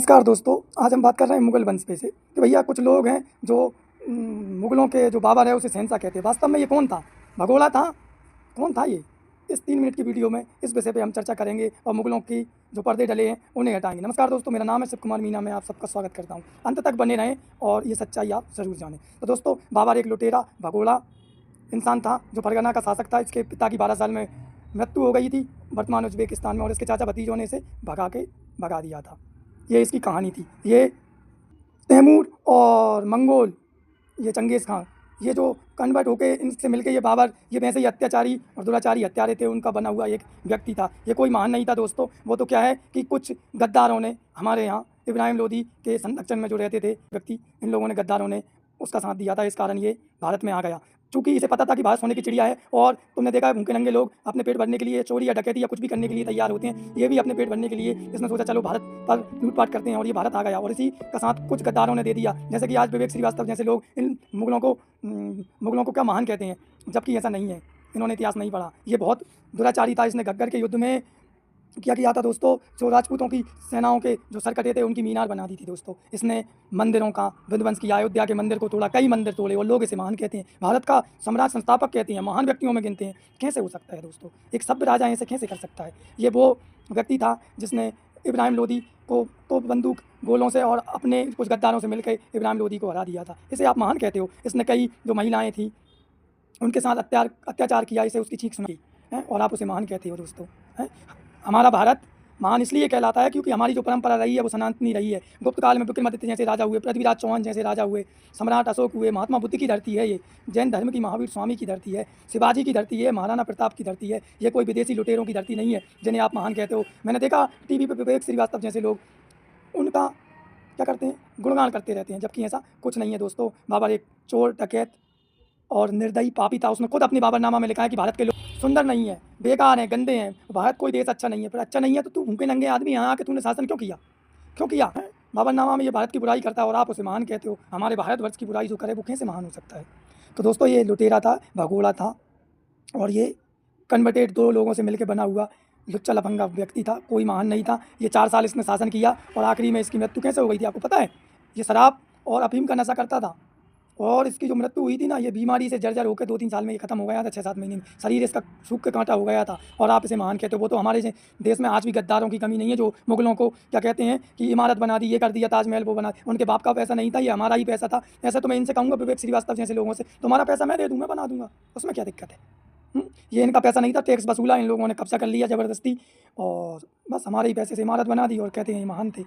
नमस्कार दोस्तों, आज हम बात कर रहे हैं मुग़ल वंश पे से कि भैया कुछ लोग हैं जो मुग़लों के जो बाबर है उसे शहंशाह कहते हैं। वास्तव में ये कौन था? भगोड़ा था? कौन था ये? इस 3 मिनट की वीडियो में इस विषय पे हम चर्चा करेंगे और मुग़लों की जो पर्दे डले हैं उन्हें हटाएंगे। नमस्कार दोस्तों, मेरा नाम है शिव कुमार मीना, मैं आप सबका स्वागत करता हूँ। अंत तक बने रहें और ये सच्चाई आप ज़रूर जानें। तो दोस्तों, बाबर एक लुटेरा भगोड़ा इंसान था जो फरगना का शासक था। इसके पिता की 12 साल में मृत्यु हो गई थी वर्तमान उज़्बेकिस्तान में, और इसके चाचा भतीजों ने इसे भगा दिया था। ये इसकी कहानी थी। ये तैमूर और मंगोल, ये चंगेज़ खान, ये जो कन्वर्ट होके इनसे मिलके ये बाबर, ये वैसे ही अत्याचारी और दुराचारी हत्यारे थे, उनका बना हुआ एक व्यक्ति था। ये कोई महान नहीं था दोस्तों। वो तो क्या है कि कुछ गद्दारों ने हमारे यहाँ इब्राहिम लोदी के संरक्षण में जो रहते थे व्यक्ति, इन लोगों ने, गद्दारों ने उसका साथ दिया था। इस कारण ये भारत में आ गया। चूँकि इसे पता था कि भारत सोने की चिड़िया है, और तुमने देखा है भूखे नंगे लोग अपने पेट भरने के लिए चोरी या डकैती या कुछ भी करने के लिए तैयार होते हैं। ये भी अपने पेट भरने के लिए इसने सोचा चलो भारत पर लूटपाट करते हैं, और ये भारत आ गया। और इसी का साथ कुछ गद्दारों ने दे दिया। जैसे कि आज विवेक श्रीवास्तव जैसे लोग इन मुग़लों को क्या महान कहते हैं, जबकि ऐसा नहीं है। इन्होंने इतिहास नहीं पढ़ा। ये बहुत दुराचारी था। इसने घग्गर के युद्ध में क्या किया था दोस्तों, जो राजपूतों की सेनाओं के जो सर कटे थे उनकी मीनार बना दी थी दोस्तों। इसने मंदिरों का विध्वंस किया, अयोध्या के मंदिर को तोड़ा, कई मंदिर तोड़े, और लोग इसे महान कहते हैं। भारत का सम्राट संस्थापक कहते हैं, महान व्यक्तियों में गिनते हैं। कैसे हो सकता है दोस्तों? एक सभ्य राजा ऐसे कैसे कर सकता है? ये वो व्यक्ति था जिसने इब्राहिम लोदी को तोप बंदूक गोलों से और अपने कुछ गद्दारों से मिलकर इब्राहिम लोदी को हरा दिया था। इसे आप महान कहते हो? इसने कई जो महिलाएँ थीं उनके साथ अत्याचार किया, इसे उसकी चीख सुनाई है, और आप उसे महान कहते हो दोस्तों, हैं? हमारा भारत महान इसलिए कहलाता है क्योंकि हमारी जो परंपरा रही है वो सनातनी रही है। गुप्त काल में विक्रमादित्य जैसे राजा हुए, पृथ्वीराज चौहान जैसे राजा हुए, सम्राट अशोक हुए, महात्मा बुद्ध की धरती है ये, जैन धर्म की महावीर स्वामी की धरती है, शिवाजी की धरती है, महाराणा प्रताप की धरती है। ये कोई विदेशी लुटेरों की धरती नहीं है जिन्हें आप महान कहते हो। मैंने देखा टीवी पे विवेक श्रीवास्तव जैसे लोग उनका क्या करते हैं, गुणगान करते रहते हैं, जबकि ऐसा कुछ नहीं है दोस्तों। बाबर एक चोर, डकैत और निर्दयी पापी था। उसने खुद अपनी बाबरनामा में लिखा है कि भारत के लोग सुंदर नहीं है, बेकार हैं, गंदे हैं, भारत कोई देश अच्छा नहीं है। पर अच्छा नहीं है तो तू भूखे नंगे आदमी यहाँ आके तूने शासन क्यों किया? क्यों किया है? बाबरनामा में ये भारत की बुराई करता है और आप उसे महान कहते हो। हमारे भारतवर्ष की बुराई जो करे वो कैसे महान हो सकता है? तो दोस्तों, ये लुटेरा था, भगोड़ा था, और ये कन्वर्टेड 2 लोगों से मिलकर बना हुआ लुच्चा लफंगा व्यक्ति था। कोई महान नहीं था। ये 4 साल इसने शासन किया और आखिरी में इसकी मृत्यु कैसे हो गई थी आपको पता है? ये शराब और अफीम का नशा करता था, और इसकी जो मृत्यु हुई थी ना, ये बीमारी से जर्जर होकर 2-3 साल में ये खत्म हो गया था, 6-7 महीने में। शरीर इसका सूख के कांटा हो गया था, और आप इसे महान कहते हो। वो तो हमारे देश में आज भी गद्दारों की कमी नहीं है जो मुग़लों को क्या कहते हैं कि इमारत बना दी, ये कर दिया, ताजमहल वो बना। उनके बाप का पैसा नहीं था, ये हमारा ही पैसा था। ऐसा तो मैं इनसे कहूँगा विवेक श्रीवास्तव जैसे लोगों से, तुम्हारा पैसा मैं दे दूँ, मैं बना दूँगा, उसमें क्या दिक्कत है? ये इनका पैसा नहीं था, टैक्स वसूला, इन लोगों ने कब्जा कर लिया ज़बरदस्ती, और बस हमारे ही पैसे से इमारत बना दी और कहते हैं ये महान थे।